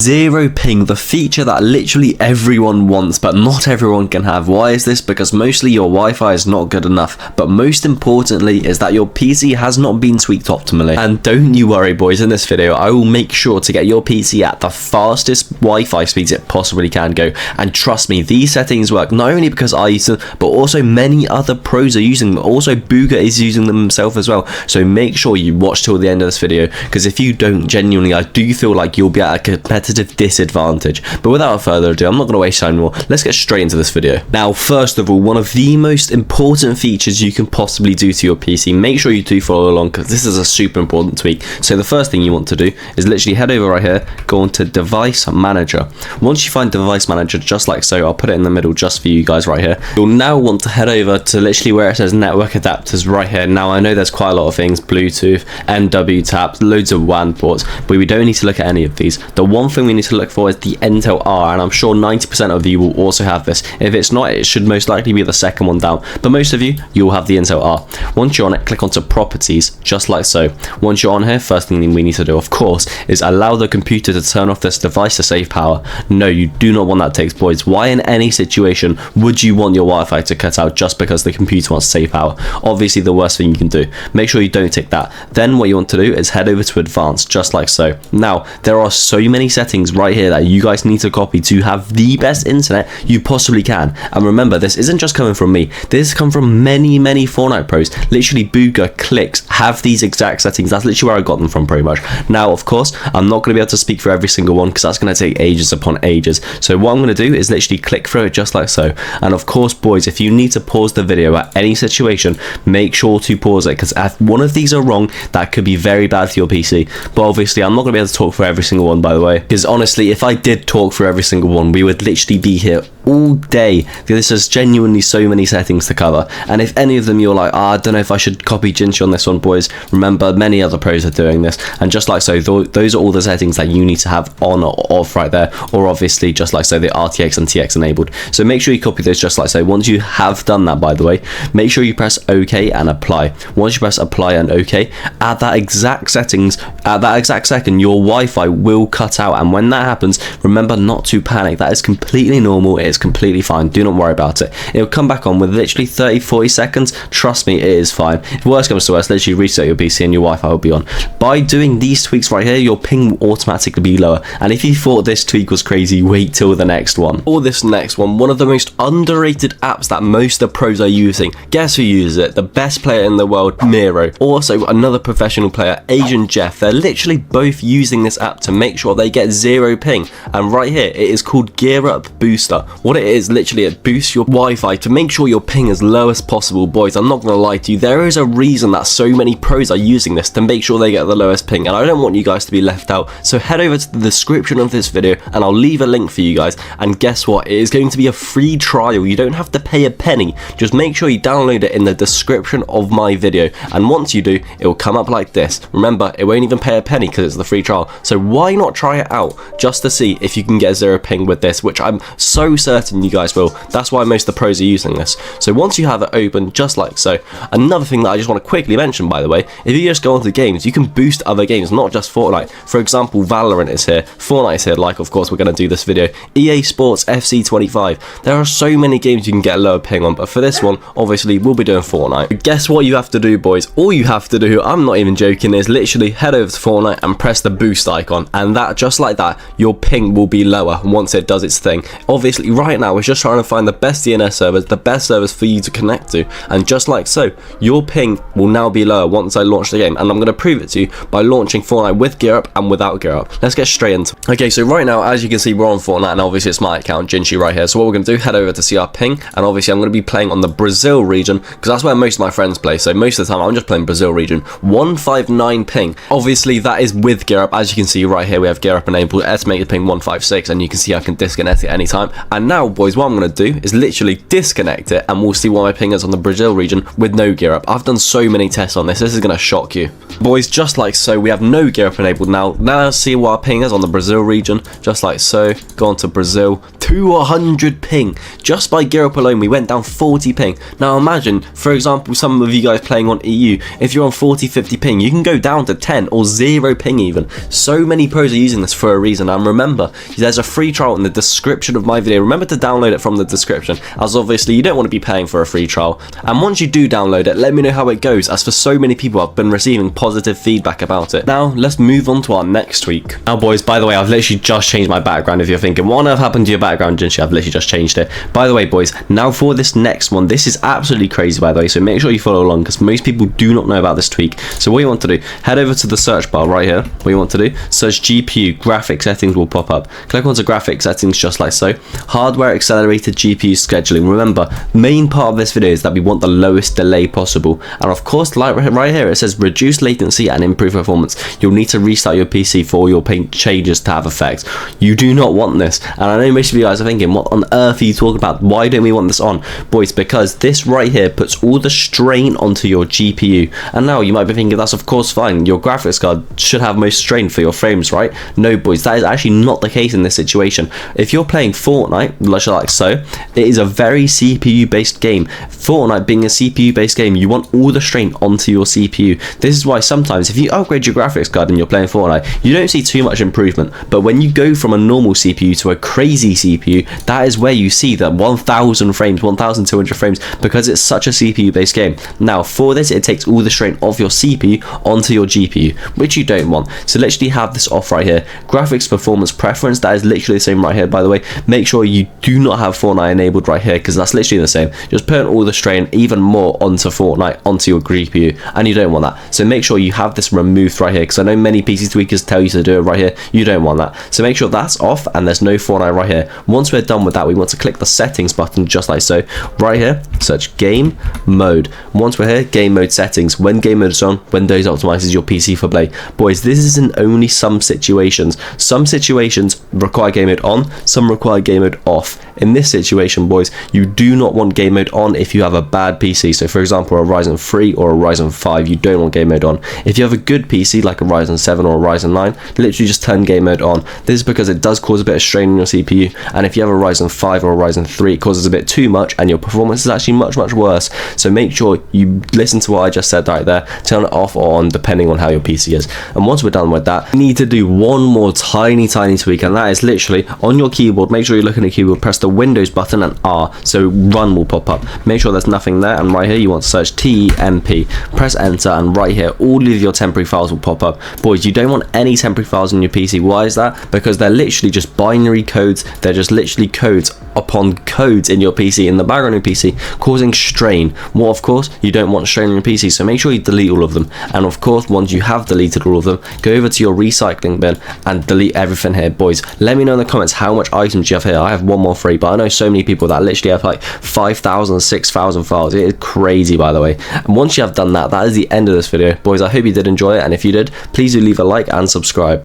Zero ping, the feature that literally everyone wants, but not everyone can have. Why is this? Because mostly your Wi-Fi is not good enough, but most importantly is that your PC has not been tweaked optimally. And don't you worry boys, in this video I will make sure to get your PC at the fastest Wi-Fi speeds it possibly can go. And trust me, these settings work not only because I use them, but also many other pros are using them. Also Booga is using them himself as well. So make sure you watch till the end of this video, because if you don't, genuinely I do feel like you'll be at a competitive disadvantage. But without further ado, I'm not going to waste time anymore. Let's get straight into this video. Now, first of all, one of the most important features you can possibly do to your PC, make sure you do follow along because this is a super important tweak. So the first thing you want to do is literally head over right here, go on to Device Manager. Once you find Device Manager, just like so, I'll put it in the middle just for you guys right here. You'll now want to head over to literally where it says Network Adapters right here. Now, I know there's quite a lot of things, Bluetooth, NW taps, loads of WAN ports, but we don't need to look at any of these. The one thing we need to look for is the Intel R, and I'm sure 90% of you will also have this. If it's not, it should most likely be the second one down, but most of you will have the Intel R. Once you're on it, click onto Properties, just like so. Once you're on here, first thing we need to do, of course, is allow the computer to turn off this device to save power. No, you do not want that to take, boys. Why in any situation would you want your Wi-Fi to cut out just because the computer wants to save power? Obviously the worst thing you can do. Make sure you don't tick that. Then what you want to do is head over to Advanced, just like so. Now, there are so many settings right here that you guys need to copy to have the best internet you possibly can. And remember, this isn't just coming from me, this has come from many Fortnite pros. Literally Booga, Clicks have these exact settings. That's literally where I got them from pretty much. Now of course I'm not going to be able to speak for every single one because that's going to take ages upon ages, so what I'm going to do is literally click through it just like so. And of course boys, if you need to pause the video at any situation, make sure to pause it, because if one of these are wrong, that could be very bad for your PC. But obviously I'm not going to be able to talk for every single one, by the way, because honestly if I did talk for every single one, we would literally be here all day. This is genuinely so many settings to cover, and if any of them you're like, I don't know if I should copy Ginchy on this one, boys, remember many other pros are doing this. And just like so, those are all the settings that you need to have on or off right there, or obviously just like so the RTX and TX enabled. So make sure you copy those just like so. Once you have done that, by the way, make sure you press OK and apply. Once you press apply and OK, at that exact settings, at that exact second, your Wi-Fi will cut out, and when that happens, remember not to panic. That is completely normal. It is completely fine. Do not worry about it. It'll come back on with literally 30-40 seconds. Trust me, it is fine. If worst comes to worst, literally reset your PC and your Wi-Fi will be on. By doing these tweaks right here, your ping will automatically be lower. And if you thought this tweak was crazy, wait till the next one. Or this next one of the most underrated apps that most of the pros are using. Guess who uses it? The best player in the world, Miro. Also another professional player, Asian Jeff. They're literally both using this app to make sure they get zero ping. And right here, it is called GearUP Booster. What it is, literally it boosts your Wi-Fi to make sure your ping as low as possible. Boys, I'm not gonna lie to you, there is a reason that so many pros are using this to make sure they get the lowest ping, and I don't want you guys to be left out. So head over to the description of this video and I'll leave a link for you guys, and guess what, it is going to be a free trial. You don't have to pay a penny, just make sure you download it in the description of my video, and once you do, it will come up like this. Remember, it won't even pay a penny because it's the free trial, so why not try it out just to see if you can get zero ping with this, which I'm so certain you guys will. That's why most of the pros are using this. So once you have it open, just like so. Another thing that I just want to quickly mention, by the way, if you just go onto games, you can boost other games, not just Fortnite. For example, Valorant is here, Fortnite is here, like of course we're going to do this video, EA Sports FC 25. There are so many games you can get a lower ping on, but for this one, obviously we'll be doing Fortnite. But guess what you have to do, boys? All you have to do, I'm not even joking, is literally head over to Fortnite and press the boost icon, and that, just like that, your ping will be lower once it does its thing. Obviously right now we're just trying to find the best DNS servers, the best servers for you to connect to, and just like so, your ping will now be lower once I launch the game, and I'm going to prove it to you by launching Fortnite with GearUP and without GearUP. Let's get straight into it. Okay, so right now, as you can see, we're on Fortnite, and obviously it's my account, Ginchy, right here. So what we're going to do, head over to see our ping, and obviously I'm going to be playing on the Brazil region, because that's where most of my friends play, so most of the time I'm just playing Brazil region. 159 ping. Obviously that is with GearUP. As you can see right here, we have GearUP enabled, estimated ping 156, and you can see I can disconnect it anytime. And now, boys, what I'm going to do is literally disconnect it, and we'll see what my ping is on the Brazil region with no GearUP. I've done so many tests on this is going to shock you. Boys, just like so, we have no GearUP enabled now. Now let's see what our ping is on the Brazil region, just like so. Go on to Brazil, 200 ping. Just by GearUP alone, we went down 40 ping. Now imagine, for example, some of you guys playing on EU, if you're on 40-50 ping, you can go down to 10 or 0 ping even. So many pros are using this for a reason, and remember, remember, there's a free trial in the description of my video. Remember to download it from the description, as obviously you don't want to be paying for a free trial. And once you do download it, let me know how it goes, as for so many people I've been receiving positive feedback about it. Now let's move on to our next tweak. Now boys, by the way, I've literally just changed my background. If you're thinking what on earth happened to your background, Jinshi, I've literally just changed it. By the way boys, now for this next one, this is absolutely crazy by the way, so make sure you follow along because most people do not know about this tweak. So what you want to do, head over to the search bar right here. What you want to do, search GPU, graphic settings will pop up. Click onto graphic settings just like so. Hardware accelerated GPU scheduling. Remember, main part of this video is that we want the lowest delay possible, and of course like right here it says reduce latency and improve performance. You'll need to restart your PC for all your changes to have effect. You do not want this, and I know most of you guys are thinking what on earth are you talking about, why don't we want this on? Boys, because this right here puts all the strain onto your GPU. And now you might be thinking that's of course fine, your graphics card should have most strain for your frames, right? No boys, that is actually not the case in this situation. If you're playing Fortnite like so, it is a very CPU based game. Fortnite being a CPU based game, you want all the strain onto your CPU. This is why sometimes if you upgrade your graphics card and you're playing Fortnite, you don't see too much improvement, but when you go from a normal CPU to a crazy CPU, that is where you see that 1000 frames, 1200 frames, because it's such a CPU based game. Now for this, it takes all the strain off your CPU onto your GPU, which you don't want. So literally have this off right here. Graphics performance preference, that is literally the same right here by the way. Make sure you do not have Fortnite enabled right here, because that's literally the same. Just put all the strain even more onto Fortnite, onto your GPU, and you don't want that. So make sure you have this removed right here, because I know many PC tweakers tell you to do it right here. You don't want that. So make sure that's off and there's no Fortnite right here. Once we're done with that, we want to click the settings button just like so. Right here, search game mode. Once we're here, game mode settings. When game mode is on, Windows optimizes your PC for play. Boys, this is in only some situations. Some situations require game mode on, some require game mode off. In this situation, boys, you do not want game mode on if you have a bad PC. So for example, a Ryzen 3 or a Ryzen 5, you don't want game mode on. If you have a good PC like a Ryzen 7 or a Ryzen 9, literally just turn game mode on. This is because it does cause a bit of strain on your CPU, and if you have a Ryzen 5 or a Ryzen 3, it causes a bit too much and your performance is actually much worse. So make sure you listen to what I just said right there, turn it off or on depending on how your PC is. And once we're done with that, you need to do one more tiny tweak, and that is literally on your keyboard. Make sure you're looking at the keyboard, press the Windows button and R, so run will pop up. Make sure there's nothing there, and right here you want to search TMP, press enter, and right here all of your temporary files will pop up. Boys, you don't want any temporary files on your PC. Why is that? Because they're literally just binary codes. They're just literally codes upon codes in your PC, in the background of your PC, causing strain. Well, of course, you don't want strain on your PC, so make sure you delete all of them. And of course, once you have deleted all of them, go over to your recycling bin and delete everything here. Boys, let me know in the comments how much items you have here. I have one more free, but I know so many people that literally have like 5,000, 6,000 files. It is crazy, by the way. And once you have done that, that is the end of this video. Boys, I hope you did enjoy it, and if you did, please do leave a like and subscribe.